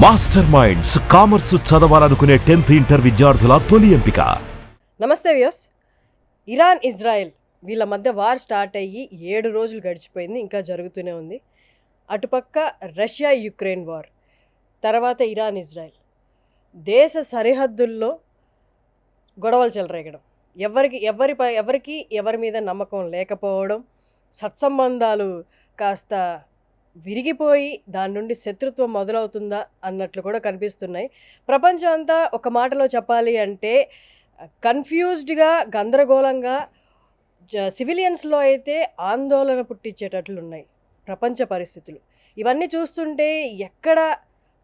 Master minds commerce చదవాలనుకునే 10th inter విద్యార్థుల తొలి ఎంపిక. నమస్తే వ్యూస్. ఇరాన్ ఇజ్రాయెల్ వీళ్ళ మధ్య వార్ స్టార్ట్ అయ్యి 7 రోజులు గడిచిపోయింది, ఇంకా జరుగుతూనే ఉంది. అటుపక్క రష్యా యుక్రెయిన్ వార్, తర్వాత ఇరాన్ ఇజ్రాయెల్ దేశ సరిహద్దుల్లో గొడవలు చెలరేగడం, ఎవరి మీద నమ్మకం లేకపోవడం, సత్సంబంధాలు కాస్త విరిగిపోయి దాని నుండి శత్రుత్వం మొదలవుతుందా అన్నట్లు కూడా కనిపిస్తున్నాయి. ప్రపంచం అంతా ఒక మాటలో చెప్పాలి అంటే కన్ఫ్యూజ్డ్గా, గందరగోళంగా, సివిలియన్స్లో అయితే ఆందోళన పుట్టించేటట్లు ఉన్నాయి ప్రపంచ పరిస్థితులు. ఇవన్నీ చూస్తుంటే ఎక్కడ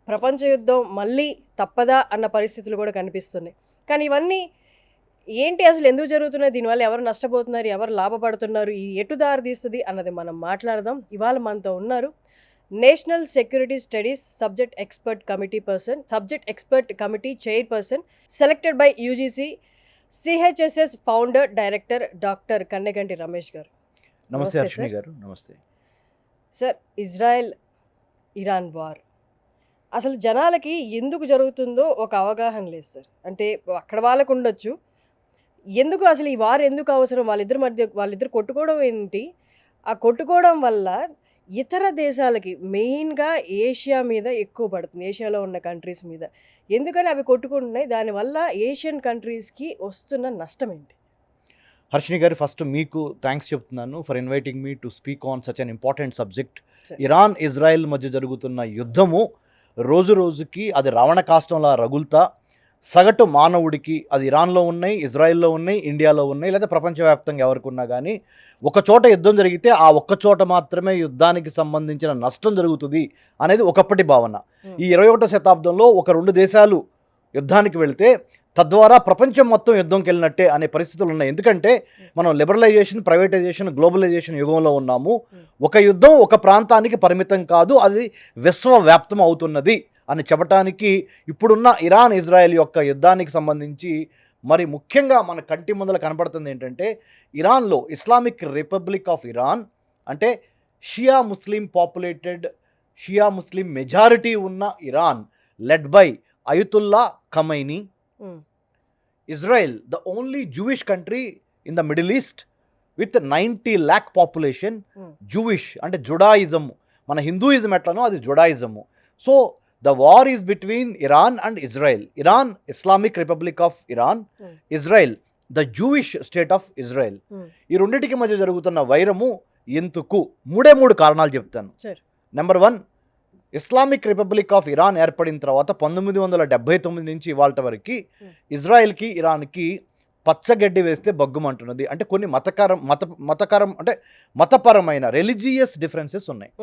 ప్రపంచ యుద్ధం మళ్ళీ తప్పదా అన్న పరిస్థితులు కూడా కనిపిస్తున్నాయి. కానీ ఇవన్నీ ఏంటి, అసలు ఎందుకు జరుగుతున్నాయి, దీనివల్ల ఎవరు నష్టపోతున్నారు, ఎవరు లాభపడుతున్నారు, ఈ ఎటు దారి తీస్తుంది అన్నది మనం మాట్లాడదాం. ఇవాళ మనతో ఉన్నారు national security studies subject expert committee chairperson, selected by UGC, CHSS founder director doctor Kanneganti Ramesh garu. నమస్తే అశ్విని గారు. నమస్తే సార్. ఇజ్రాయెల్ ఇరాన్ వార్ అసలు జనాలకి ఎందుకు జరుగుతుందో ఒక అవగాహన లేదు సార్. అంటే అక్కడ వాళ్ళకు ఉండొచ్చు, ఎందుకు అసలు ఈ వార్ ఎందుకు అవసరం, వాళ్ళిద్దరు కొట్టుకోవడం ఏంటి, ఆ కొట్టుకోవడం వల్ల ఇతర దేశాలకి మెయిన్గా ఏషియా మీద ఎక్కువ పడుతుంది, ఏషియాలో ఉన్న కంట్రీస్ మీద. ఎందుకని అవి కొట్టుకుంటున్నాయి, దానివల్ల ఏషియన్ కంట్రీస్కి వస్తున్న నష్టం ఏంటి? హర్షిని గారు, ఫస్ట్ మీకు థ్యాంక్స్ చెప్తున్నాను for inviting me to speak on such an important subject. Iran Israel మధ్య జరుగుతున్న యుద్ధము రోజు రోజుకి అది రావణ కాష్టంలా రగులుతా సగటు మానవుడికి, అది ఇరాన్లో ఉన్నాయి, ఇజ్రాయెల్లో ఉన్నాయి, ఇండియాలో ఉన్నాయి, లేదా ప్రపంచవ్యాప్తంగా ఎవరికి ఉన్నా కానీ ఒక చోట యుద్ధం జరిగితే ఆ ఒక్క చోట మాత్రమే యుద్ధానికి సంబంధించిన నష్టం జరుగుతుంది అనేది ఒకప్పటి భావన. ఈ 21వ శతాబ్దంలో ఒక 2 దేశాలు యుద్ధానికి వెళితే తద్వారా ప్రపంచం మొత్తం యుద్ధంకి వెళ్ళినట్టే అనే పరిస్థితులు ఉన్నాయి. ఎందుకంటే మనం లిబరలైజేషన్, ప్రైవేటైజేషన్, గ్లోబలైజేషన్ యుగంలో ఉన్నాము. ఒక యుద్ధం ఒక ప్రాంతానికి పరిమితం కాదు, అది విశ్వవ్యాప్తం అవుతున్నది అని చెప్పడానికి ఇప్పుడున్న ఇరాన్ ఇజ్రాయెల్ యొక్క యుద్ధానికి సంబంధించి మరి ముఖ్యంగా మన కంటి ముందర కనపడుతుంది ఏంటంటే, ఇరాన్లో ఇస్లామిక్ రిపబ్లిక్ ఆఫ్ ఇరాన్ అంటే షియా ముస్లిం మెజారిటీ ఉన్న Iran led by Ayatollah Khamenei. Israel the only Jewish country in the Middle East with 90 lakh population. Jewish అంటే జుడాయిజం, మన హిందూయిజం ఎట్లనో అది Judaism. So the war is between Iran and Israel. Iran Islamic republic of Iran, Israel the Jewish state of Israel. ఈ రెండింటికి మధ్య జరుగుతున్న వైరము ఎందుకు? 3 కారణాలు చెప్తాను. Number 1, Islamic republic of Iran ఏర్పడిన తర్వాత 1979 నుంచి ఇవాళ వరకు ఇజ్రాయెల్కి ఇరాన్కి పచ్చగడ్డి వేస్తే బగ్గుమంటున్నది. అంటే కొన్ని మతపరమైన రిలీజియస్ డిఫరెన్సెస్ ఉన్నాయి.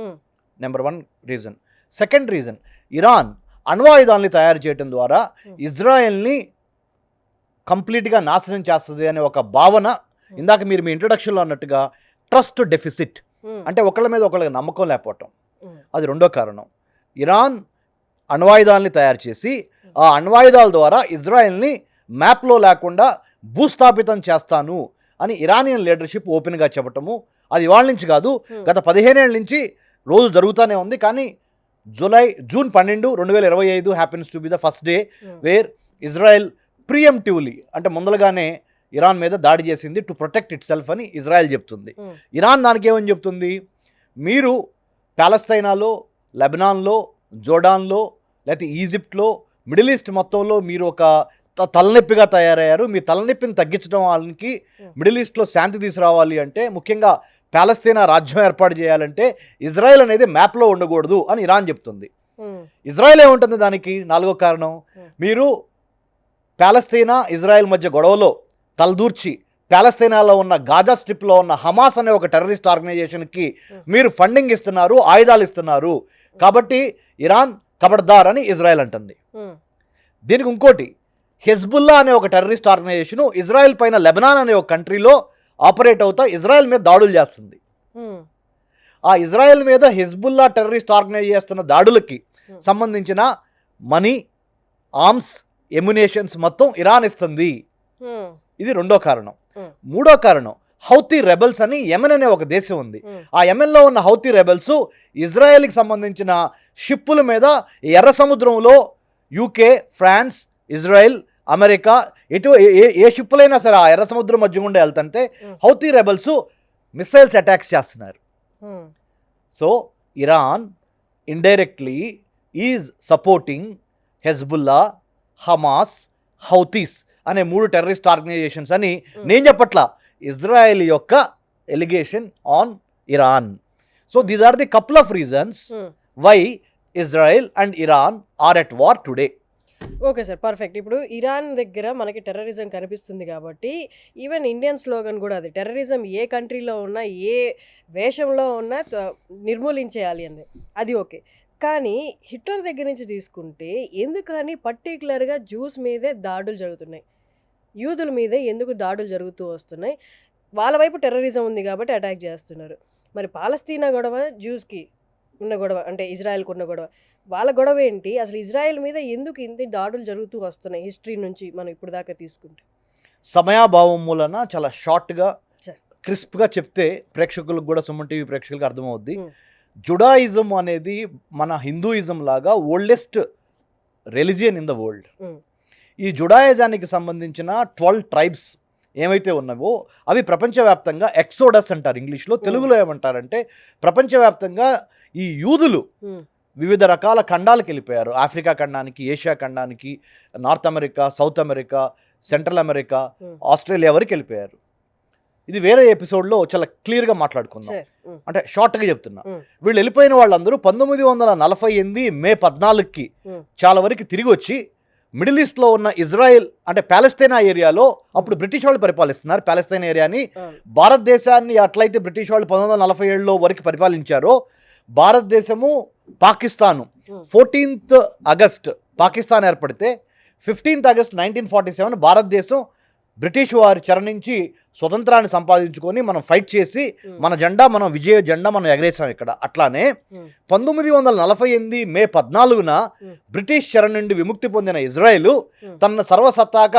Number 1 reason. Second reason, Iran అణ్వాయుధాలని తయారు చేయడం ద్వారా ఇజ్రాయెల్ని కంప్లీట్గా నాశనం చేస్తుంది అనే ఒక భావన. ఇందాక మీరు మీ ఇంట్రొడక్షన్లో అన్నట్టుగా ట్రస్ట్ డెఫిసిట్, అంటే ఒకళ్ళ మీద ఒకళ్ళకి నమ్మకం లేకపోవటం, అది 2వ కారణం. ఇరాన్ అణ్వాయుధాలని తయారు చేసి ఆ అణ్వాయుధాల ద్వారా ఇజ్రాయెల్ని మ్యాప్లో లేకుండా భూస్థాపితం చేస్తాను అని ఇరానియన్ లీడర్షిప్ ఓపెన్గా చెప్పటము. అది ఇవాళ నుంచి కాదు, గత 15 ఏళ్ళ నుంచి రోజు జరుగుతూనే ఉంది. కానీ June 12, 2025 happens to be the first day where Israel preemptively, అంటే ముందలుగానే ఇరాన్ మీద దాడి చేసింది టు ప్రొటెక్ట్ ఇట్ సెల్ఫ్ అని ఇజ్రాయెల్ చెప్తుంది. ఇరాన్ దానికి ఏమని చెప్తుంది, మీరు పాలస్తీనాలో, లెబనాన్లో, జోర్డాన్లో, లేకపోతే ఈజిప్ట్లో, మిడిల్ ఈస్ట్ మొత్తంలో మీరు ఒక తలనొప్పిగా తయారయ్యారు. మీ తలనొప్పిని తగ్గించడం వాళ్ళకి, మిడిల్ ఈస్ట్లో శాంతి తీసుకురావాలి అంటే, ముఖ్యంగా పాలస్తీనా రాజ్యం ఏర్పాటు చేయాలంటే ఇజ్రాయెల్ అనేది మ్యాప్లో ఉండకూడదు అని ఇరాన్ చెప్తుంది. ఇజ్రాయెల్ ఏముంటుంది దానికి? 4వ కారణం, మీరు పాలస్తీనా ఇజ్రాయెల్ మధ్య గొడవలో తలదూర్చి పాలస్తీనాలో ఉన్న గాజా స్ట్రిప్లో ఉన్న హమాస్ అనే ఒక టెర్రరిస్ట్ ఆర్గనైజేషన్కి మీరు ఫండింగ్ ఇస్తున్నారు, ఆయుధాలు ఇస్తున్నారు, కాబట్టి ఇరాన్ ఖబర్దార్ అని ఇజ్రాయెల్ అంటుంది. దీనికి ఇంకోటి, హెజ్బుల్లా అనే ఒక టెర్రరిస్ట్ ఆర్గనైజేషను ఇజ్రాయెల్ పైన లెబనాన్ అనే ఒక కంట్రీలో ఆపరేట్ అవుతా ఇజ్రాయెల్ మీద దాడులు చేస్తుంది. ఆ ఇజ్రాయెల్ మీద హెజ్బుల్లా టెర్రరిస్ట్ ఆర్గనైజ్ చేస్తున్న దాడులకి సంబంధించిన మనీ, ఆర్మ్స్, ఎమ్యునేషన్స్ మొత్తం ఇరాన్ ఇస్తుంది. ఇది 2వ కారణం. 3వ కారణం, హౌతీ రెబెల్స్ అని యెమెన్ అనే ఒక దేశం ఉంది. ఆ యెమెన్లో ఉన్న హౌతీ రెబెల్స్ ఇజ్రాయెల్కి సంబంధించిన షిప్పుల మీద ఎర్ర సముద్రంలో యూకే, ఫ్రాన్స్, ఇజ్రాయెల్, అమెరికా ఏ షిప్పులైనా సరే ఆ ఎర్ర సముద్రం మధ్య గుండా వెళ్తుంటే హౌతీ రెబెల్స్ మిసైల్స్ అటాక్స్ చేస్తున్నారు. So Iran indirectly is supporting Hezbollah, Hamas, Houthis అనే 3 టెర్రరిస్ట్ ఆర్గనైజేషన్స్ అని నేను చెప్పట్లా, ఇజ్రాయెల్ యొక్క allegation on Iran. So these are the couple of reasons why Israel and Iran are at war today. Okay sir, perfect. ఇప్పుడు Iran దగ్గర మనకి terrorism కనిపిస్తుంది కాబట్టి ఈవెన్ ఇండియన్ స్లోగన్ కూడా అది, టెర్రరిజం ఏ కంట్రీలో ఉన్నా ఏ వేషంలో ఉన్నా నిర్మూలించేయాలి అని, అది ఓకే. కానీ హిట్లర్ దగ్గర నుంచి తీసుకుంటే ఎందుకని పర్టికులర్గా జ్యూస్ మీదే దాడులు జరుగుతున్నాయి, యూదుల మీదే ఎందుకు దాడులు జరుగుతూ వస్తున్నాయి? వాళ్ళ వైపు టెర్రరిజం ఉంది కాబట్టి అటాక్ చేస్తున్నారు. మరి పాలస్తీనా గొడవ, జ్యూస్కి ఉన్న గొడవ, అంటే ఇజ్రాయెల్కి ఉన్న గొడవ, వాళ్ళ గొడవ ఏంటి? అసలు ఇజ్రాయెల్ మీద ఎందుకు ఇంత దాడులు జరుగుతూ వస్తున్నాయి హిస్టరీ నుంచి మనం ఇప్పుడు దాకా తీసుకుంటే? సమయాభావం మూలన చాలా షార్ట్గా క్రిస్ప్గా చెప్తే ప్రేక్షకులకు కూడా, సుమన్ టీవీ ప్రేక్షకులకు అర్థమవుద్ది. జుడాయిజం అనేది మన హిందూయిజం లాగా oldest religion in the world. ఈ జుడాయిజానికి సంబంధించిన 12 ట్రైబ్స్ ఏమైతే ఉన్నావో అవి ప్రపంచవ్యాప్తంగా ఎక్సోడస్ అంటారు ఇంగ్లీష్లో, తెలుగులో ఏమంటారంటే ప్రపంచవ్యాప్తంగా ఈ యూదులు వివిధ రకాల ఖండాలకు వెళ్ళిపోయారు. ఆఫ్రికా ఖండానికి, ఏషియా ఖండానికి, North America, South America, Central America, Australia వరకు వెళ్ళిపోయారు. ఇది వేరే ఎపిసోడ్లో చాలా క్లియర్గా మాట్లాడుకుందాం, అంటే షార్ట్గా చెప్తున్నా. వీళ్ళు వెళ్ళిపోయిన వాళ్ళందరూ 1948 మే 14కి చాలా వరకు తిరిగి వచ్చి మిడిల్ ఈస్ట్లో ఉన్న ఇజ్రాయెల్ అంటే ప్యాలెస్తైనా ఏరియాలో, అప్పుడు బ్రిటిష్ వాళ్ళు పరిపాలిస్తున్నారు ప్యాలెస్తైన్ ఏరియాని. భారతదేశాన్ని అట్లయితే బ్రిటిష్ వాళ్ళు 1947లో వరకు పరిపాలించారో, భారతదేశము పాకిస్తాను 14th ఆగస్ట్ పాకిస్తాన్ ఏర్పడితే 15th ఆగస్ట్ 1947 భారతదేశం బ్రిటిష్ వారి చెర నుంచి స్వతంత్రాన్ని సంపాదించుకొని మనం ఫైట్ చేసి మన జెండా, మనం విజయ జెండా మనం ఎగరేసాం ఇక్కడ. అట్లానే 1948 మే 14న బ్రిటిష్ చెర నుండి విముక్తి పొందిన ఇజ్రాయెల్ తన సర్వసత్తాక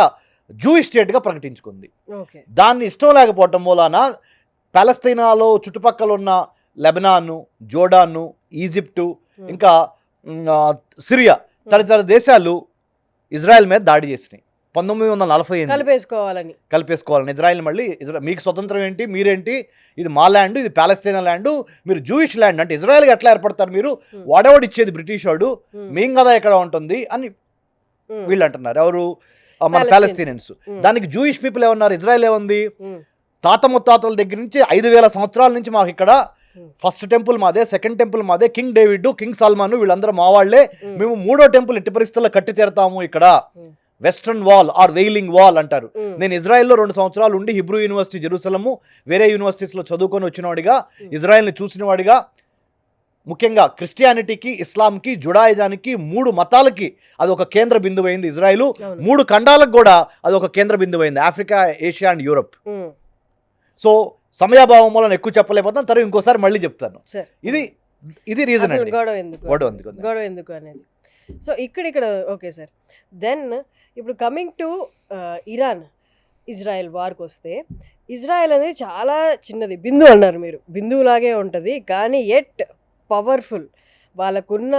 జూయిష్ స్టేట్గా ప్రకటించుకుంది. దాన్ని ఇష్టం లేకపోవటం మూలాన పాలస్తీనాలో చుట్టుపక్కల ఉన్న లెబనాను, జోర్డాను, ఈజిప్టు, ఇంకా సిరియా తదితర దేశాలు ఇజ్రాయెల్ మీద దాడి చేసినాయి 1948 కలిపేసుకోవాలని. ఇజ్రాయెల్ మళ్ళీ మీకు స్వతంత్రం ఏంటి, మీరేంటి, ఇది మా ల్యాండ్, ఇది ప్యాలెస్తైనా ల్యాండ్, మీరు జూయిష్ ల్యాండ్, అంటే ఇజ్రాయెల్కి ఎట్లా ఏర్పడతారు మీరు, వాడేవాడు ఇచ్చేది బ్రిటిష్ వాడు, మేం కదా ఎక్కడ ఉంటుంది అని వీళ్ళు అంటున్నారు. ఎవరు? మన ప్యాలెస్తీనియన్స్. దానికి జూయిష్ పీపుల్ ఏమన్నారు, ఇజ్రాయెల్ ఏముంది, తాత ముత్తాతల దగ్గర నుంచి 5000 సంవత్సరాల నుంచి మాకు ఇక్కడ ఫస్ట్ టెంపుల్ మాదే, సెకండ్ టెంపుల్ మాదే, కింగ్ డేవిడ్, కింగ్ సల్మాన్ వీళ్ళందరూ మా వాళ్లే, మేము 3వ టెంపుల్ ఎట్టి పరిస్థితుల్లో కట్టి తీరతాము ఇక్కడ, western wall or wailing wall అంటారు. నేను ఇజ్రాయెల్లో 2 సంవత్సరాలు ఉండి హిబ్రూ యూనివర్సిటీ జెరూసలము, వేరే యూనివర్సిటీస్లో చదువుకొని వచ్చినవాడిగా, ఇజ్రాయెల్ని చూసిన వాడిగా, ముఖ్యంగా క్రిస్టియానిటీకి, ఇస్లాంకి, జుడాయిజానికి 3 మతాలకి అది ఒక కేంద్ర బిందువు అయింది ఇజ్రాయెల్. 3 ఖండాలకు కూడా అది ఒక కేంద్ర బిందువు అయింది, Africa, Asia and Europe. So సమయాభావం వల్ల ఎక్కువ చెప్పలేకపోతాను, తర్వాత ఇంకోసారి మళ్ళీ చెప్తాను. ఇది రీజన్ గొడవ ఎందుకు అనేది. సో ఇక్కడ ఓకే సార్. దెన్ ఇప్పుడు కమింగ్ టు ఇరాన్ ఇజ్రాయెల్ వార్కి వస్తే, ఇజ్రాయెల్ అనేది చాలా చిన్నది, బిందువు అన్నారు మీరు, బిందువులాగే ఉంటుంది కానీ ఎట్ పవర్ఫుల్. వాళ్ళకున్న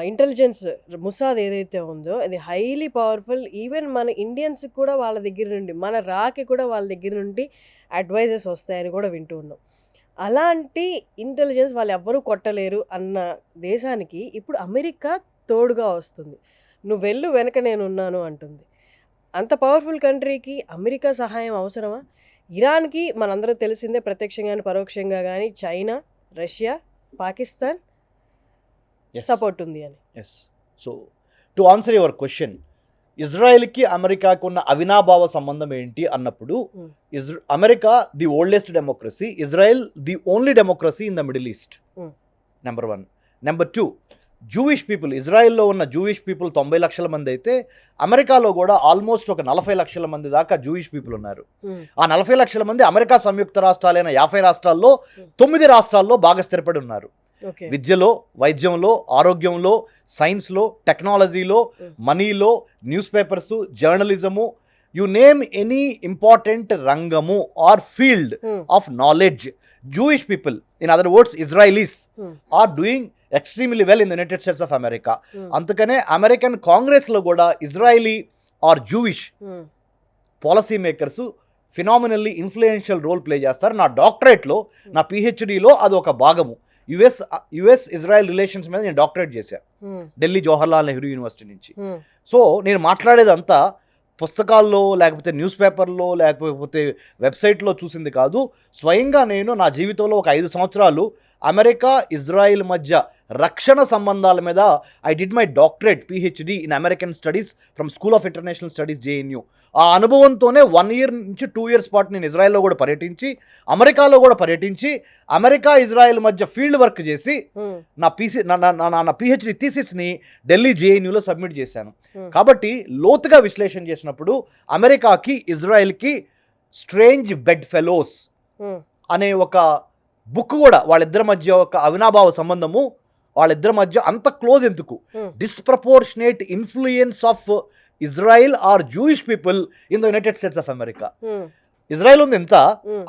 ఇంటెలిజెన్స్ ముసాద్ ఏదైతే ఉందో అది హైలీ పవర్ఫుల్. ఈవెన్ మన ఇండియన్స్ కూడా వాళ్ళ దగ్గర నుండి, మన రాకి కూడా వాళ్ళ దగ్గర నుండి అడ్వైజెస్ వస్తాయని కూడా వింటూ ఉన్నాం. అలాంటి ఇంటెలిజెన్స్ వాళ్ళు ఎవ్వరూ కొట్టలేరు అన్న దేశానికి ఇప్పుడు అమెరికా తోడుగా వస్తుంది, నువ్వు వెళ్ళు వెనక నేను ఉన్నాను అంటుంది. అంత పవర్ఫుల్ కంట్రీకి అమెరికా సహాయం అవసరమా? ఇరాన్కి మనందరూ తెలిసిందే, ప్రత్యక్షంగా కానీ పరోక్షంగా కానీ చైనా, రష్యా, పాకిస్తాన్ సపోర్ట్ ఉంది అని. So to answer your question, ఇజ్రాయెల్కి అమెరికాకు ఉన్న అవినాభావ సంబంధం ఏంటి అన్నప్పుడు, America the oldest democracy, Israel the only democracy in the Middle East, number 1. Number 2, Jewish people, ఇజ్రాయెల్లో ఉన్న జూయిష్ పీపుల్ 90 లక్షల మంది అయితే అమెరికాలో కూడా ఆల్మోస్ట్ ఒక 40 లక్షల మంది దాకా జూయిష్ పీపుల్ ఉన్నారు. ఆ 40 లక్షల మంది అమెరికా సంయుక్త రాష్ట్రాలైన 50 రాష్ట్రాల్లో 9 రాష్ట్రాల్లో బాగా స్థిరపడి ఉన్నారు. విద్యలో, వైద్యంలో, ఆరోగ్యంలో, సైన్స్లో, టెక్నాలజీలో, మనీలో, newspapers, journalism, you name any important రంగము or field of knowledge, Jewish people, in other words Israelis, are doing extremely well in the United States of America. అందుకనే అమెరికన్ కాంగ్రెస్లో కూడా Israeli or Jewish policy makers phenomenally influential role play చేస్తారు. నా డాక్టరేట్లో, నా పిహెచ్డిలో అది ఒక భాగము. యుఎస్ ఇజ్రాయెల్ రిలేషన్స్ మీద నేను డాక్టరేట్ చేశాను ఢిల్లీ జవహర్లాల్ నెహ్రూ యూనివర్సిటీ నుంచి. సో నేను మాట్లాడేదంతా పుస్తకాల్లో లేకపోతే న్యూస్ పేపర్లో లేకపోతే వెబ్సైట్లో చూసింది కాదు. స్వయంగా నేను నా జీవితంలో ఒక 5 సంవత్సరాలు అమెరికా ఇజ్రాయిల్ మధ్య రక్షణ సంబంధాల మీద I did my doctorate PhD in American studies from school of international studies JNU. ఆ అనుభవంతోనే 1 year నుంచి 2 years పాటు నేను ఇజ్రాయెల్లో కూడా పర్యటించి, అమెరికాలో కూడా పర్యటించి, అమెరికా ఇజ్రాయెల్ మధ్య ఫీల్డ్ వర్క్ చేసి నా పిహెచ్డి థీసిస్ని ఢిల్లీ JNUలో సబ్మిట్ చేశాను. కాబట్టి లోతుగా విశ్లేషణ చేసినప్పుడు అమెరికాకి ఇజ్రాయెల్కి స్ట్రేంజ్ బెడ్ ఫెలోస్ అనే ఒక బుక్ కూడా, వాళ్ళిద్దరి మధ్య ఒక అవినాభావ సంబంధము, వాళ్ళిద్దరి మధ్య అంత క్లోజ్ ఎందుకు, disproportionate influence of Israel or Jewish people in the United States of America. Israel ఉంది ఎంత,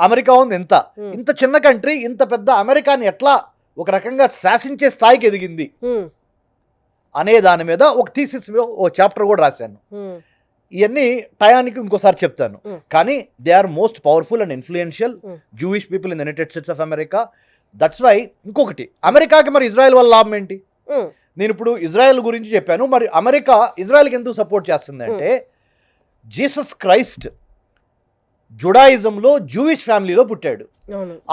అమెరికా ఉంది ఎంత, ఇంత చిన్న కంట్రీ ఇంత పెద్ద అమెరికాని ఎట్లా ఒక రకంగా శాసించే స్థాయికి ఎదిగింది అనే దాని మీద ఒక థీసిస్ ఒక చాప్టర్ కూడా రాశాను. ఇవన్నీ టయానికి ఇంకోసారి చెప్తాను. కానీ they are most powerful and influential Jewish people in the United States of America. That's why ఇంకొకటి, అమెరికాకి మరి ఇజ్రాయెల్ వల్ల లాభం ఏంటి? నేను ఇప్పుడు ఇజ్రాయెల్ గురించి చెప్పాను, మరి అమెరికా ఇజ్రాయెల్కి ఎందుకు సపోర్ట్ చేస్తుందంటే, జీసస్ క్రైస్ట్ జుడాయిజంలో జూయిష్ ఫ్యామిలీలో పుట్టాడు.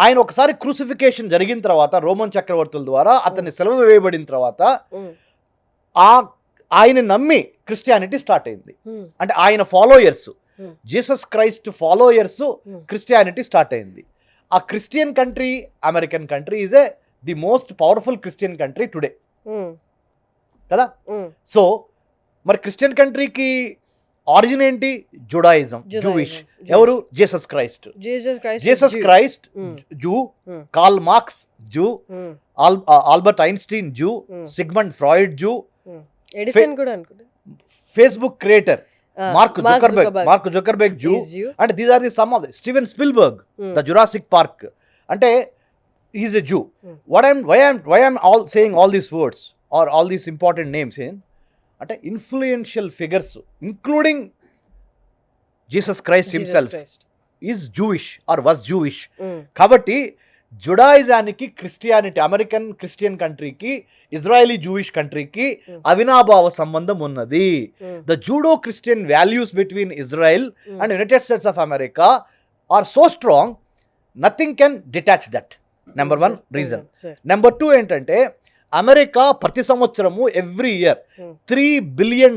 ఆయన ఒకసారి క్రూసిఫికేషన్ జరిగిన తర్వాత రోమన్ చక్రవర్తుల ద్వారా అతన్ని సెలవు వేయబడిన తర్వాత ఆయన నమ్మి క్రిస్టియానిటీ స్టార్ట్ అయింది. అంటే ఆయన followers, Jesus Christ followers Christianity start అయింది. ఆ Christian country, American country is the most powerful Christian country today కదా. సో మరి క్రిస్టియన్ కంట్రీకి ఆరిజిన్ ఏంటి? Judaism, Jewish. ఎవరు? Jesus Christ. Jesus Christ Jew, Karl Marx Jew, Albert Einstein Jew, Sigmund Freud Jew, Edison కూడా అనుకుంటా, Facebook creator Mark Zuckerberg Jew, అంటే these are the some of Steven Spielberg, the Jurassic Park, అంటే he is a Jew. Why I'm all saying all these words or all these important names in అంటే influential figures including Jesus Christ himself is Jewish or was Jewish. కాబట్టి జుడాయిజానికి Christianity, American Christian కంట్రీకి Israeli Jewish కంట్రీకి అవినాభావ సంబంధం ఉన్నది. The Judeo Christian values between Israel and United States of America are so strong, nothing can detach that. Number 1 reason. Number 2 ఏంటంటే, America ప్రతి సంవత్సరము every year $3 billion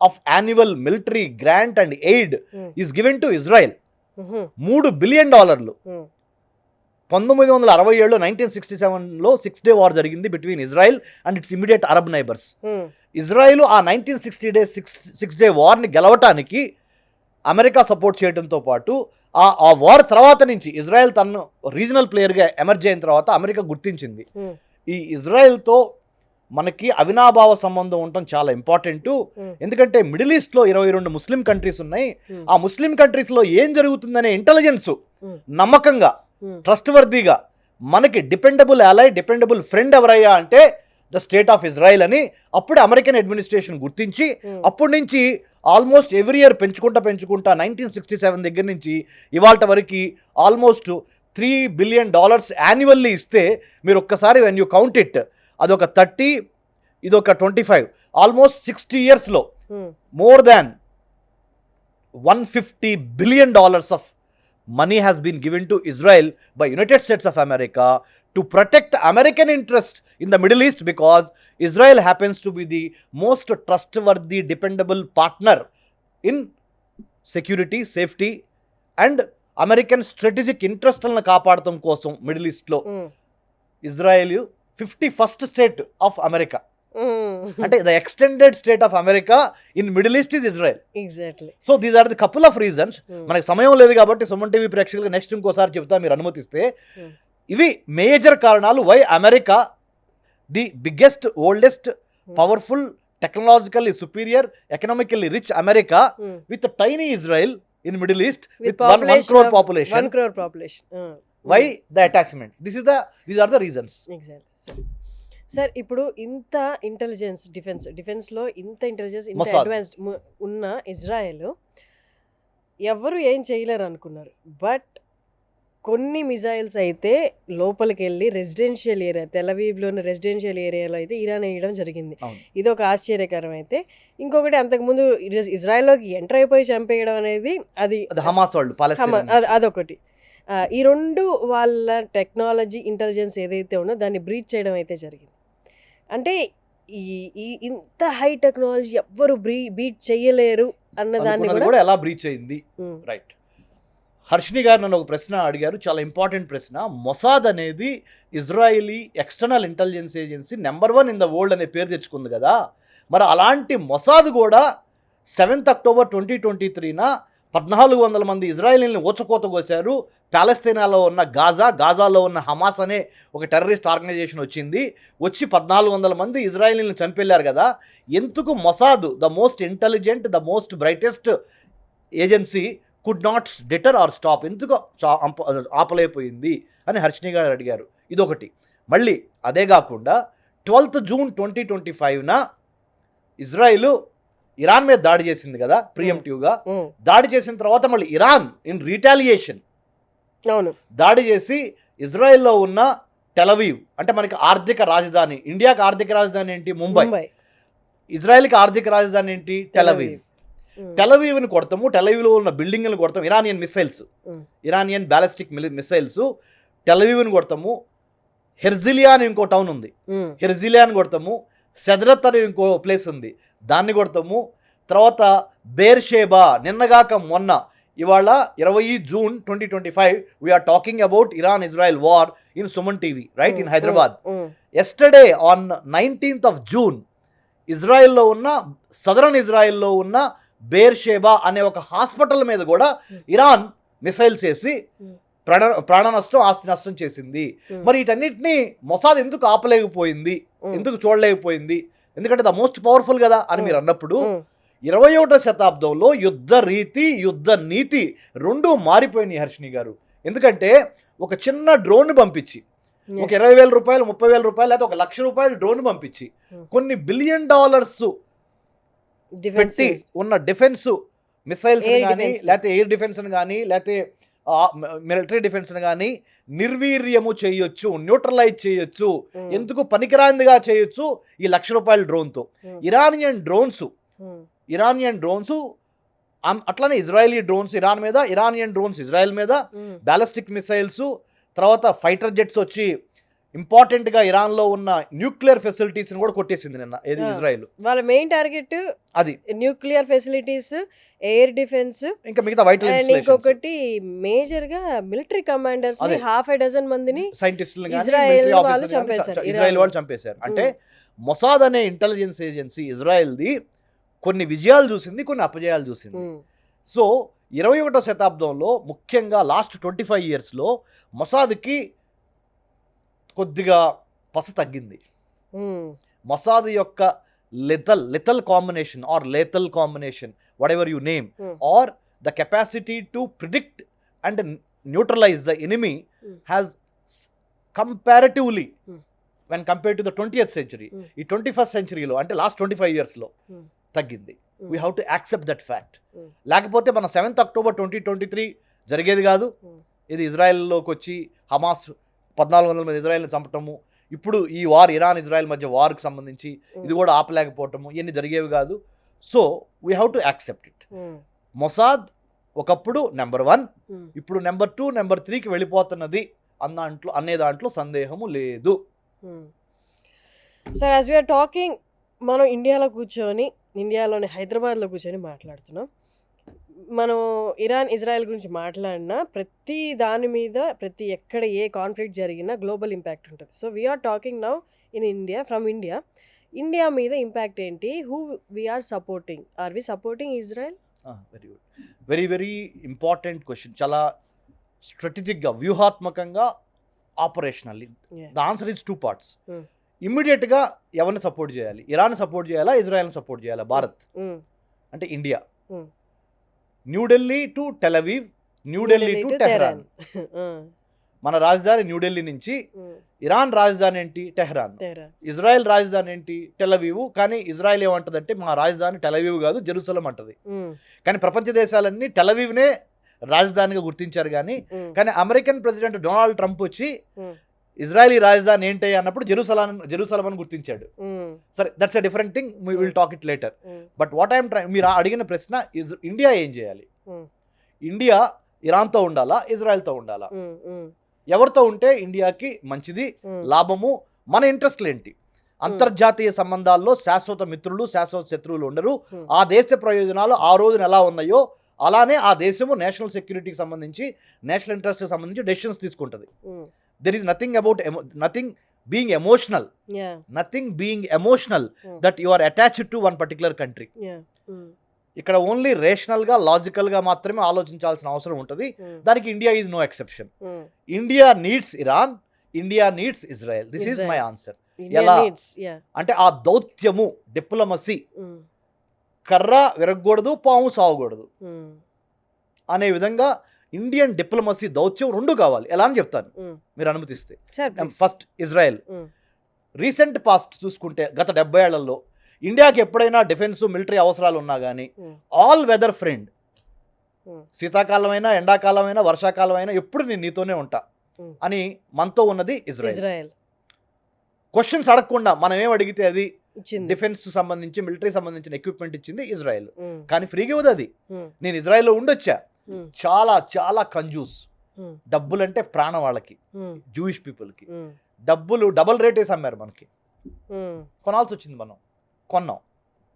of annual military grant and aid is given to Israel. $3 billion. 1967 1967లో 6-day war జరిగింది between Israel and its immediate Arab neighbours. Israel ఆ 1960 వార్ని గెలవటానికి America support చేయడంతో పాటు ఆ war తర్వాత నుంచి ఇజ్రాయెల్ తను రీజనల్ ప్లేయర్గా ఎమర్జ్ అయిన తర్వాత అమెరికా గుర్తించింది ఈ ఇజ్రాయెల్తో మనకి అవినాభావ సంబంధం ఉండటం చాలా ఇంపార్టెంట్. ఎందుకంటే మిడిల్ ఈస్ట్లో 22 ముస్లిం కంట్రీస్ ఉన్నాయి. ఆ ముస్లిం కంట్రీస్లో ఏం జరుగుతుందనే ఇంటెలిజెన్స్ నమ్మకంగా, ట్రస్ట్ వర్దీగా, మనకి డిపెండబుల్ అలై, డిపెండబుల్ ఫ్రెండ్ ఎవరయ్యా అంటే ద స్టేట్ ఆఫ్ ఇజ్రాయెల్ అని అప్పుడే అమెరికన్ అడ్మినిస్ట్రేషన్ గుర్తించి అప్పటి నుంచి ఆల్మోస్ట్ ఎవ్రీ ఇయర్ పెంచుకుంటా 1967 దగ్గర నుంచి ఇవాళ వరకు ఆల్మోస్ట్ $3 billion యాన్యువల్లీ ఇస్తే మీరు ఒక్కసారి వెన్ యూ కౌంట్ ఇట్, అదొక 30, ఇదొక 25, ఆల్మోస్ట్ 60 yearsలో మోర్ దాన్ $150 billion ఆఫ్ money has been given to Israel by United States of America to protect American interest in the Middle East, because Israel happens to be the most trustworthy, dependable partner in security, safety and American strategic interest లను కాపాడటం కోసం Middle ఈస్ట్లో Israel 51st state of America. అంటే the extended state of America in Middle East is Israel. Exactly. So these are the couple of reasons. మనకి సమయం లేదు కాబట్టి Suman TV ప్రేక్షకులకు నెక్స్ట్ ఇంకోసారి చెప్తా మీరు అనుమతిస్తే. ఇవి మేజర్ కారణాలు why America the biggest, oldest, powerful technologically superior, economically rich America with tiny Israel in Middle East with 1 crore population. 1 crore population. Why the attachment? These are the reasons. Exactly. Sir ఇప్పుడు ఇంత intelligence డిఫెన్స్లో ఇంత intelligence ఇంత Mossad. Advanced ఉన్న Israel ఎవరు ఏం చేయలేరు అనుకున్నారు. బట్ కొన్ని మిజైల్స్ అయితే లోపలికి వెళ్ళి రెసిడెన్షియల్ ఏరియా, తెలవీవ్లోని రెసిడెన్షియల్ ఏరియాలో అయితే ఇరాన్ వేయడం జరిగింది. అవును. ఇది ఒక ఆశ్చర్యకరం. అయితే ఇంకొకటి, అంతకుముందు ఇజ్రాయెల్లోకి ఎంటర్ అయిపోయి చంపేయడం అనేది అది హమాస్ వాళ్ళు పాలస్తీనా అదొకటి. ఈ రెండు వాళ్ళ టెక్నాలజీ ఇంటెలిజెన్స్ ఏదైతే ఉందో దాన్ని బ్రీచ్ చేయడం అయితే జరిగింది. అంటే ఈ ఇంత హై టెక్నాలజీ ఎవ్వరు బీట్ చేయలేరు అన్న దాన్ని కూడా ఎలా బ్రీచ్ అయింది. రైట్. హర్షిని గారు నన్ను ఒక ప్రశ్న అడిగారు, చాలా ఇంపార్టెంట్ ప్రశ్న. మొసాద్ అనేది Israeli external intelligence agency number 1 in the world అనే పేరు తెచ్చుకుంది కదా. మరి అలాంటి మొసాద్ కూడా 7th October 2023న 1400 మంది ఇజ్రాయిలీని ఊచకోత కోశారు. పాలస్తీనాలో ఉన్న గాజాలో ఉన్న హమాస్ అనే ఒక టెర్రరిస్ట్ ఆర్గనైజేషన్ వచ్చి 1400 మంది ఇజ్రాయిలీని చంపేశారు కదా. ఎందుకు Mossad, the most intelligent, the most brightest agency could not deter or stop, ఎందుకు ఆపలేకపోయింది అని హర్షిని గారు అడిగారు. ఇదొకటి. మళ్ళీ అదే కాకుండా 12th June 2025న ఇజ్రాయిల్ ఇరాన్ మీద దాడి చేసింది కదా ప్రియంప్టివ్గా. దాడి చేసిన తర్వాత మళ్ళీ ఇరాన్ ఇన్ రీటాలియేషన్ దాడి చేసి ఇజ్రాయెల్లో ఉన్న టెలవీవ్, అంటే మనకి ఆర్థిక రాజధాని, ఇండియాకి ఆర్థిక రాజధాని ఏంటి? ముంబై. ఇజ్రాయెల్కి ఆర్థిక రాజధాని ఏంటి? టెలవీవ్. టెలవీవ్ని కొడతాము, టెలవీవ్లో ఉన్న బిల్డింగ్లను కొడతాము. Iranian missiles, Iranian ballistic missiles టెలవీవ్ని కొడతాము. హెర్జిలియా అని ఇంకో టౌన్ ఉంది, హెర్జిలియాని కొడతాము. సెదరత్ అని ఇంకో ప్లేస్ ఉంది, దాన్ని కొడతాము. తర్వాత బేర్షేబా, నిన్నగాక మొన్న, ఇవాళ 20 June 2025 we're talking about Iran Israel war in Suman TV, right, in Hyderabad. Yesterday on 19th of June ఇజ్రాయెల్లో ఉన్న, సదరన్ ఇజ్రాయెల్లో ఉన్న బేర్షేబా అనే ఒక హాస్పిటల్ మీద కూడా ఇరాన్ మిసైల్స్ వేసి ప్రాణ నష్టం, ఆస్తి నష్టం చేసింది. మరి వీటన్నిటిని మొసాద్ ఎందుకు ఆపలేకపోయింది, ఎందుకు చూడలేకపోయింది? ఎందుకంటే ద మోస్ట్ పవర్ఫుల్ కదా అని మీరు అన్నప్పుడు 21వ శతాబ్దంలో యుద్ధ రీతి, యుద్ధ నీతి రెండూ మారిపోయినాయి హర్షిని గారు. ఎందుకంటే ఒక చిన్న డ్రోన్ పంపించి, ఒక 20,000 రూపాయలు, 30,000 రూపాయలు, లేకపోతే ఒక ₹1,00,000 డ్రోన్ పంపించి కొన్ని $1 billion పెట్టి ఉన్న డిఫెన్స్ మిసైల్స్ కానీ, లేకపోతే ఎయిర్ డిఫెన్స్ కానీ, లేకపోతే మిలిటరీ డిఫెన్స్ కానీ నిర్వీర్యము చేయొచ్చు, న్యూట్రలైజ్ చేయొచ్చు, ఎందుకు పనికిరాందిగా చేయొచ్చు ఈ ₹1,00,000 డ్రోన్తో. ఇరానియన్ డ్రోన్స్ అట్లానే ఇజ్రాయలీ డ్రోన్స్ ఇరాన్ మీద, ఇరానియన్ డ్రోన్స్ ఇజ్రాయెల్ మీద, బ్యాలిస్టిక్ మిసైల్స్, తర్వాత ఫైటర్ జెట్స్ వచ్చి ఇంపార్టెంట్గా ఇరాన్లో ఉన్న న్యూక్లియర్ ఫెసిలిటీస్ని కూడా కొట్టేసింది నిన్న. ఏది? ఇజ్రాయెల్. వాళ్ళ మెయిన్ టార్గెట్ అది న్యూక్లియర్ ఫెసిలిటీస్, ఎయిర్ డిఫెన్స్, ఇంకా మిగతా వైటల్ ఇన్స్టాలేషన్స్. ఇంకొకటి మేజర్ గా మిలిటరీ కమాండర్స్ ని, half a dozen మందిని, సైంటిస్టులు కానీ, ఇజ్రాయెల్ మిలిటరీ వాళ్ళు ఆఫీసర్లు చంపేశారు. ఇజ్రాయెల్ వాళ్ళు చంపేశారు. అంటే మొసాద్ అనే ఇంటెలిజెన్స్ ఏజెన్సీ ఇజ్రాయెల్ది కొన్ని విజయాలు చూసింది, కొన్ని అపజయాలు చూసింది. సో 21వ శతాబ్దంలో ముఖ్యంగా లాస్ట్ 25 yearsలో మొసాద్కి కొద్దిగా పస తగ్గింది. మొసాద్ యొక్క lethal combination or lethal combination, whatever you name, or the capacity to predict and neutralize the enemy has comparatively, when compared to the 20th century, ఈ 21st centuryలో, అంటే లాస్ట్ 25 yearsలో తగ్గింది. We have to accept that fact. లేకపోతే మన 7th October 2023 జరిగేది కాదు. ఇది ఇజ్రాయెల్లోకి వచ్చి Hamas 1400 మంది ఇజ్రాయెల్ని చంపటము, ఇప్పుడు ఈ వార్, ఇరాన్ ఇజ్రాయెల్ మధ్య వార్కి సంబంధించి ఇది కూడా ఆపలేకపోవటము, ఇవన్నీ జరిగేవి కాదు. So we have to accept it. Mossad ఒకప్పుడు నెంబర్ 1, ఇప్పుడు నెంబర్ 2, నెంబర్ 3కి వెళ్ళిపోతున్నది అనే దాంట్లో సందేహము లేదు. సార్, యాజ్ వీఆర్ టాకింగ్, మనం ఇండియాలోని హైదరాబాద్లో కూర్చొని మాట్లాడుతున్నాం. మనం ఇరాన్ ఇజ్రాయెల్ గురించి మాట్లాడినా ప్రతి దాని మీద, ప్రతి ఎక్కడ ఏ కాన్ఫ్లిక్ట్ జరిగినా గ్లోబల్ ఇంపాక్ట్ ఉంటుంది. So we're talking now in India, from India మీద ఇంపాక్ట్ ఏంటి? Who we're supporting? Are we supporting Israel? Very good, very very important question. చాలా స్ట్రాటజిక్గా, వ్యూహాత్మకంగా, operationally. The answer is 2 parts. ఇమ్మీడియట్గా ఎవరిని సపోర్ట్ చేయాలి? ఇరాన్ సపోర్ట్ చేయాలా, ఇజ్రాయెల్ని సపోర్ట్ చేయాలా? భారత్ అంటే India. New Delhi to Tel Aviv, New Delhi to Tehran. మన రాజధాని న్యూఢిల్లీ నుంచి, ఇరాన్ రాజధాని ఏంటి? టెహ్రాన్. ఇజ్రాయెల్ రాజధాని ఏంటి? టెలవీవ్. కానీ ఇజ్రాయెల్ ఏమంటదంటే మా రాజధాని టెలవీవ్ కాదు, జెరూసలం అంటది. కానీ ప్రపంచ దేశాలన్నీ టెలవీవ్నే రాజధానిగా గుర్తించారు. కానీ అమెరికన్ ప్రెసిడెంట్ డొనాల్డ్ ట్రంప్ వచ్చి ఇజ్రాయలీ రాజధాని ఏంటి అన్నప్పుడు జెరూసలం అని గుర్తించాడు. సరే, that's a different thing, we will talk it later. But what I'm try, మీరు అడిగిన ప్రశ్న, ఇండియా ఏం చేయాలి? ఇండియా ఇరాన్తో ఉండాలా, ఇజ్రాయెల్తో ఉండాలా? ఎవరితో ఉంటే ఇండియాకి మంచిది, లాభము? మన ఇంట్రెస్ట్లు ఏంటి? అంతర్జాతీయ సంబంధాల్లో శాశ్వత మిత్రులు, శాశ్వత శత్రువులు ఉండరు. ఆ దేశ ప్రయోజనాలు ఆ రోజున ఎలా ఉన్నాయో అలానే ఆ దేశము నేషనల్ సెక్యూరిటీకి సంబంధించి, నేషనల్ ఇంట్రెస్ట్కి సంబంధించి డెసిషన్స్ తీసుకుంటుంది. There is nothing about nothing being emotional, nothing being emotional that you are attached to one particular country. ఇక్కడ ఓన్లీ రేషనల్గా, లాజికల్గా మాత్రమే ఆలోచించాల్సిన అవసరం ఉంటుంది. దానికి India is no exception. India needs Iran, India needs Israel. This is my answer. ఎలా అంటే ఆ దౌత్యము, డిప్లొమసీ, కర్ర విరగకూడదు, పాము సాగకూడదు అనే విధంగా ఇండియన్ డిప్లొమసీ దౌత్యం రెండు కావాలి. ఎలా అని చెప్తాను మీరు అనుమతిస్తే. First Israel. రీసెంట్ పాస్ట్ చూసుకుంటే గత 70 ఏళ్లలో ఇండియాకి ఎప్పుడైనా డిఫెన్స్, మిలిటరీ అవసరాలు ఉన్నా కానీ ఆల్ వెదర్ ఫ్రెండ్, శీతాకాలమైనా, ఎండాకాలమైనా, వర్షాకాలమైనా ఎప్పుడు నేను నీతోనే ఉంటా అని మనతో ఉన్నది ఇజ్రాయెల్. క్వశ్చన్స్ అడగకుండా మనం ఏం అడిగితే అది డిఫెన్స్ సంబంధించి, మిలిటరీ సంబంధించిన ఎక్విప్మెంట్ ఇచ్చింది ఇజ్రాయెల్. కానీ ఫ్రీగా ఇవ్వదు అది. నేను ఇజ్రాయెల్లో ఉండొచ్చా, చాలా చాలా కంజూస్. డబ్బులు అంటే ప్రాణం వాళ్ళకి, జూయిష్ పీపుల్కి. డబ్బులు డబల్ రేట్ వేసి అమ్మారు మనకి. కొనాల్సి వచ్చింది, మనం కొన్నాం,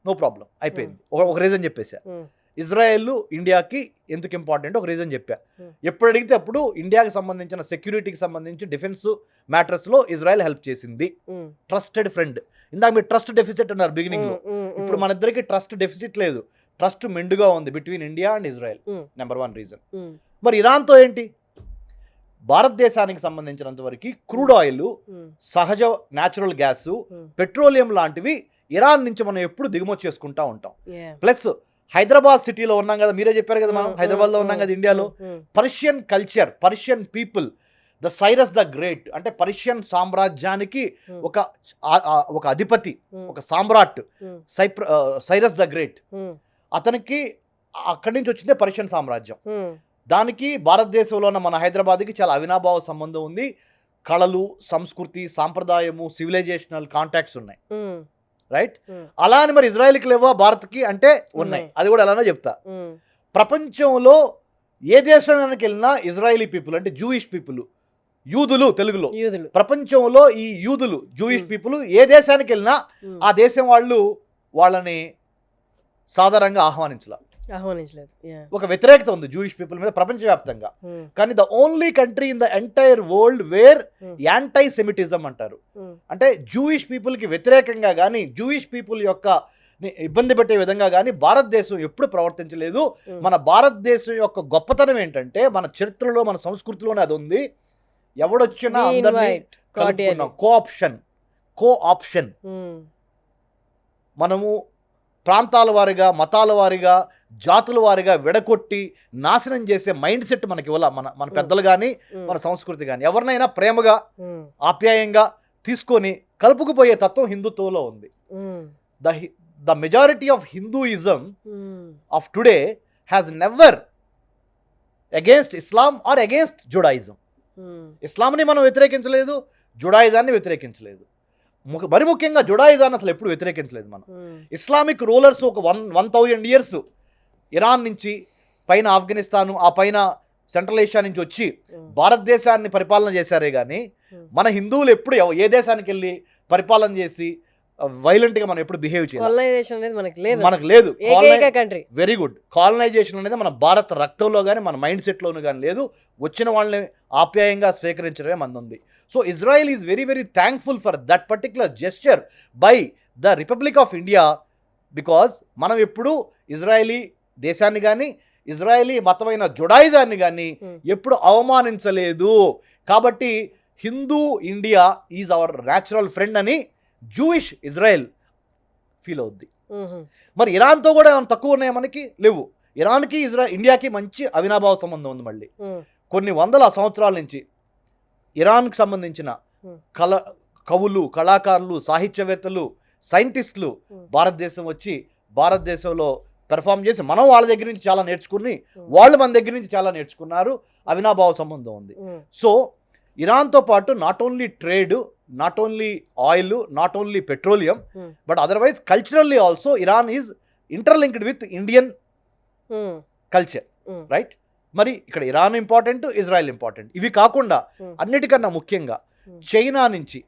నో ప్రాబ్లం, అయిపోయింది. ఒక రీజన్ చెప్పేసా. ఇజ్రాయెల్ ఇండియాకి ఎందుకు ఇంపార్టెంట్ ఒక రీజన్ చెప్పా. ఎప్పుడు అడిగితే అప్పుడు ఇండియాకి సంబంధించిన సెక్యూరిటీకి సంబంధించి డిఫెన్స్ మ్యాటర్స్లో ఇజ్రాయెల్ హెల్ప్ చేసింది. Trusted friend. ఇందాక మీరు ట్రస్ట్ డెఫిసిట్ అన్నారు బిగినింగ్లో. ఇప్పుడు మన ఇద్దరికి ట్రస్ట్ డెఫిసిట్ లేదు, ట్రస్ట్ మెండుగా ఉంది between India and Israel. Number 1 reason. మరి ఇరాన్తో ఏంటి? భారతదేశానికి సంబంధించినంత వరకు క్రూడ్ ఆయిల్, సహజ న్యాచురల్ గ్యాస్, పెట్రోలియం లాంటివి ఇరాన్ నుంచి మనం ఎప్పుడు దిగుమతి చేసుకుంటా ఉంటాం. ప్లస్ హైదరాబాద్ సిటీలో ఉన్నాం కదా, మీరే చెప్పారు కదా, మనం హైదరాబాద్లో ఉన్నాం కదా ఇండియాలో. Persian culture, Persian people, the Cyrus the great అంటే పర్షియన్ సామ్రాజ్యానికి ఒక అధిపతి, ఒక సామ్రాట్, సైరస్ ద గ్రేట్. అతనికి అక్కడి నుంచి వచ్చిందే పర్షియన్ సామ్రాజ్యం. దానికి భారతదేశంలో ఉన్న మన హైదరాబాద్కి చాలా అవినాభావ సంబంధం ఉంది. కళలు, సంస్కృతి, సాంప్రదాయము, సివిలైజేషనల్ కాంటాక్ట్స్ ఉన్నాయి. రైట్? అలా అని మరి ఇజ్రాయెల్కి లేవా భారత్కి అంటే ఉన్నాయి. అది కూడా ఎలానో చెప్తా. ప్రపంచంలో ఏ దేశానికి వెళ్ళినా ఇజ్రాయలీ పీపుల్ అంటే జూయిష్ పీపుల్, యూదులు తెలుగులో, ప్రపంచంలో ఈ యూదులు, జూయిష్ పీపుల్ ఏ దేశానికి వెళ్ళినా ఆ దేశం వాళ్ళని సాధారణంగా ఆహ్వానించలేదు. ఒక వ్యతిరేకత ఉంది జూయిష్ పీపుల్ మీద ప్రపంచవ్యాప్తంగా. కానీ the only country in the entire world where anti Semitism అంటారు. అంటే జూయిష్ పీపుల్కి వ్యతిరేకంగా కానీ, జూయిష్ పీపుల్ యొక్క ఇబ్బంది పెట్టే విధంగా కానీ భారతదేశం ఎప్పుడు ప్రవర్తించలేదు. మన భారతదేశం యొక్క గొప్పతనం ఏంటంటే మన చరిత్రలో, మన సంస్కృతిలోనే అది ఉంది. ఎవడొచ్చినా అందరినీ కలుపుకున్నాం. Co option. మనము ప్రాంతాల వారిగా, మతాల వారిగా, జాతుల వారిగా విడగొట్టి నాశనం చేసే మైండ్ సెట్ మనకి ఇవ్వాల మన పెద్దలు కానీ, మన సంస్కృతి కానీ. ఎవరినైనా ప్రేమగా, ఆప్యాయంగా తీసుకొని కలుపుకుపోయే తత్వం హిందుత్వంలో ఉంది. The majority of Hinduism of today has never against Islam or against Judaism. ఇస్లాంని మనం వ్యతిరేకించలేదు, జుడాయిజాన్ని వ్యతిరేకించలేదు. మరి ముఖ్యంగా జుడాయిజాన్ని అసలు ఎప్పుడు వ్యతిరేకించలేదు మనం. ఇస్లామిక్ రూలర్స్ ఒక 1000 years ఇరాన్ నుంచి, పైన ఆఫ్ఘనిస్తాను, ఆ పైన సెంట్రల్ ఏషియా నుంచి వచ్చి భారతదేశాన్ని పరిపాలన చేశారే కానీ మన హిందువులు ఎప్పుడు ఏ దేశానికి వెళ్ళి పరిపాలన చేసి వైలెంట్గా మనం ఎప్పుడు బిహేవ్ చేయాలి మనకు లేదు. Very good. కాలనైజేషన్ అనేది మన భారత రక్తంలో కానీ, మన మైండ్ సెట్లోనూ కానీ లేదు. వచ్చిన వాళ్ళని ఆప్యాయంగా స్వీకరించడమే మంది ఉంది. So Israel is very very thankful for that particular gesture by the republic of India, because మనం ఎప్పుడు ఇజ్రాయలీ దేశాన్ని కానీ, ఇజ్రాయలీ మతమైన జుడాయిజాన్ని కానీ ఎప్పుడు అవమానించలేదు. కాబట్టి Hindu India is our natural friend అని జూయిష్ ఇజ్రాయెల్ ఫీల్ అవుద్ది. మరి ఇరాన్తో కూడా ఏమైనా తక్కువ ఉన్నాయా మనకి? లేవు. ఇరాన్కి ఇండియాకి మంచి అవినాభావ సంబంధం ఉంది. మళ్ళీ కొన్ని వందల సంవత్సరాల నుంచి ఇరాన్కి సంబంధించిన కవులు, కళాకారులు, సాహిత్యవేత్తలు, సైంటిస్టులు భారతదేశం వచ్చి భారతదేశంలో పెర్ఫామ్ చేసి మనం వాళ్ళ దగ్గర నుంచి చాలా నేర్చుకుని వాళ్ళు మన దగ్గర నుంచి చాలా నేర్చుకున్నారు. అవినాభావ సంబంధం ఉంది. సో ఇరాన్తో పాటు not only trade, not only oil, not only petroleum, but otherwise culturally also Iran is interlinked with Indian culture, right? మరి ఇక్కడ ఇరాన్ ఇంపార్టెంట్, ఇజ్రాయెల్ ఇంపార్టెంట్. ఇవి కాకుండా అన్నిటికన్నా ముఖ్యంగా చైనా నుంచి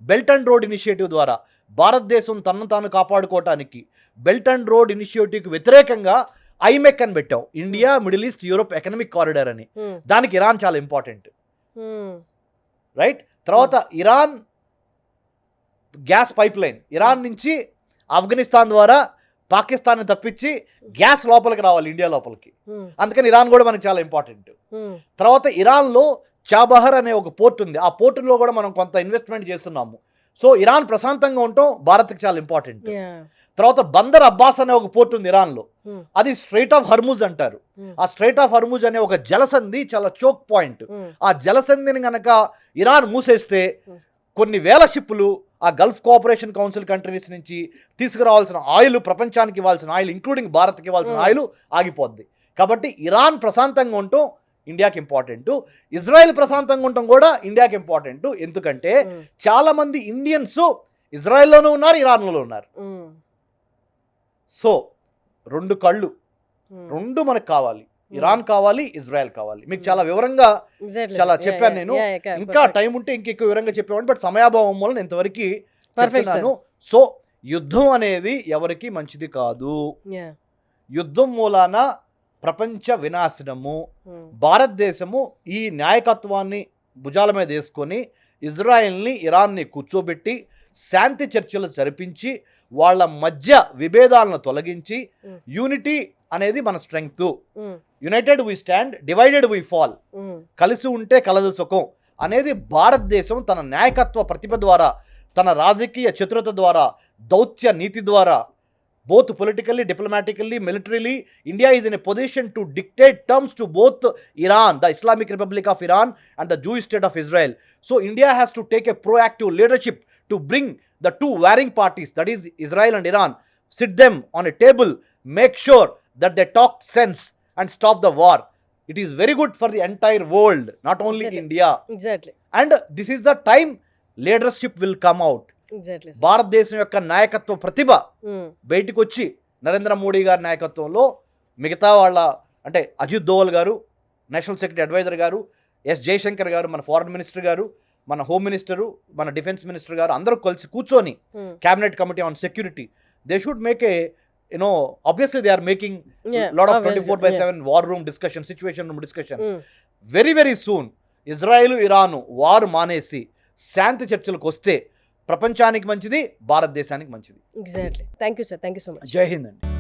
బెల్ట్ అండ్ రోడ్ ఇనిషియేటివ్ ద్వారా భారతదేశం తనను తాను కాపాడుకోవటానికి బెల్ట్ అండ్ రోడ్ ఇనిషియేటివ్కి వ్యతిరేకంగా ఐమెక్ అని పెట్టాం, India middle east Europe economic corridor అని. దానికి ఇరాన్ చాలా ఇంపార్టెంట్, రైట్? తర్వాత Iran gas pipe line, Iran నుంచి ఆఫ్ఘనిస్తాన్ ద్వారా పాకిస్తాన్ని తప్పించి గ్యాస్ లోపలికి రావాలి ఇండియా లోపలికి. అందుకని ఇరాన్ కూడా మనకి చాలా ఇంపార్టెంట్. తర్వాత ఇరాన్లో చాబహర్ అనే ఒక పోర్ట్ ఉంది. ఆ పోర్టులో కూడా మనం కొంత ఇన్వెస్ట్మెంట్ చేస్తున్నాము. సో ఇరాన్ ప్రశాంతంగా ఉండటం భారత్కి చాలా ఇంపార్టెంట్. తర్వాత బందర్ అబ్బాస్ అనే ఒక పోర్ట్ ఉంది ఇరాన్లో. అది స్ట్రైట్ ఆఫ్ హర్ముజ్ అంటారు. ఆ స్ట్రైట్ ఆఫ్ హర్ముజ్ అనే ఒక జలసంధి చాలా చోక్ పాయింట్. ఆ జలసంధిని కనుక ఇరాన్ మూసేస్తే కొన్ని వేల షిప్పులు ఆ గల్ఫ్ కోఆపరేషన్ కౌన్సిల్ కంట్రీస్ నుంచి తీసుకురావాల్సిన ఆయిల్, ప్రపంచానికి ఇవ్వాల్సిన ఆయిల్, ఇంక్లూడింగ్ భారత్కి ఇవ్వాల్సిన ఆయిల్ ఆగిపోద్ది. కాబట్టి ఇరాన్ ప్రశాంతంగా ఉండటం ఇండియాకి ఇంపార్టెంట్. ఇజ్రాయెల్ ప్రశాంతంగా ఉండటం కూడా ఇండియాకి ఇంపార్టెంట్. ఎందుకంటే చాలా మంది ఇండియన్స్ ఇజ్రాయెల్లోనూ ఉన్నారు, ఇరాన్లో ఉన్నారు. సో రెండు కళ్ళు, రెండు మనకు కావాలి. ఇరాన్ కావాలి, ఇజ్రాయెల్ కావాలి. మీకు చాలా వివరంగా చాలా చెప్పాను నేను. ఇంకా టైం ఉంటే ఇంకెక్కువ వివరంగా చెప్పేవాడిని, బట్ సమయాభావం వల్ల ఇంతవరకు చెప్తున్నాను. సో యుద్ధం అనేది ఎవరికి మంచిది కాదు. యుద్ధం మూలాన ప్రపంచ వినాశనము. భారతదేశము ఈ నాయకత్వాన్ని భుజాల మీద వేసుకొని ఇజ్రాయెల్ని, ఇరాన్ని కూర్చోబెట్టి శాంతి చర్చలు జరిపించి వాళ్ళ మధ్య విభేదాలను తొలగించి యూనిటీ అనేది మన strength. United we stand, divided we fall. కలిసి ఉంటే కలదు సుఖం అనేది భారతదేశం తన నాయకత్వ ప్రతిభ ద్వారా, తన రాజకీయ చతురత ద్వారా, దౌత్య నీతి ద్వారా, both politically, diplomatically, militarily, India is in a position to dictate terms to both Iran, the Islamic Republic of Iran, and the Jewish state of Israel. So India has to take a proactive leadership to bring the two warring parties, that is Israel and Iran, sit them on a table, make sure that they talk sense and stop the war. It is very good for the entire world, not only India. Exactly. And this is the time leadership will come out. భారతదేశం యొక్క నాయకత్వ ప్రతిభ బయటికి వచ్చి నరేంద్ర మోడీ గారి నాయకత్వంలో మిగతా వాళ్ళ అంటే అజిత్ దోవల్ గారు, నేషనల్ సెక్రటరీ అడ్వైజర్ గారు, ఎస్ జయశంకర్ గారు, మన ఫారెన్ మినిస్టర్ గారు, మన హోమ్ మినిస్టరు, మన డిఫెన్స్ మినిస్టర్ గారు అందరూ కలిసి కూర్చొని cabinet committee on security, they should make a obviously they are making lot of 24/7 war room discussion, situation room discussion. Very very soon Israel, Iran war మానేసి శాంతి చర్చలకు వస్తే ప్రపంచానికి మంచిది, భారతదేశానికి మంచిది. Exactly. Thank you sir, thank you so much. జై హింద్ అండి.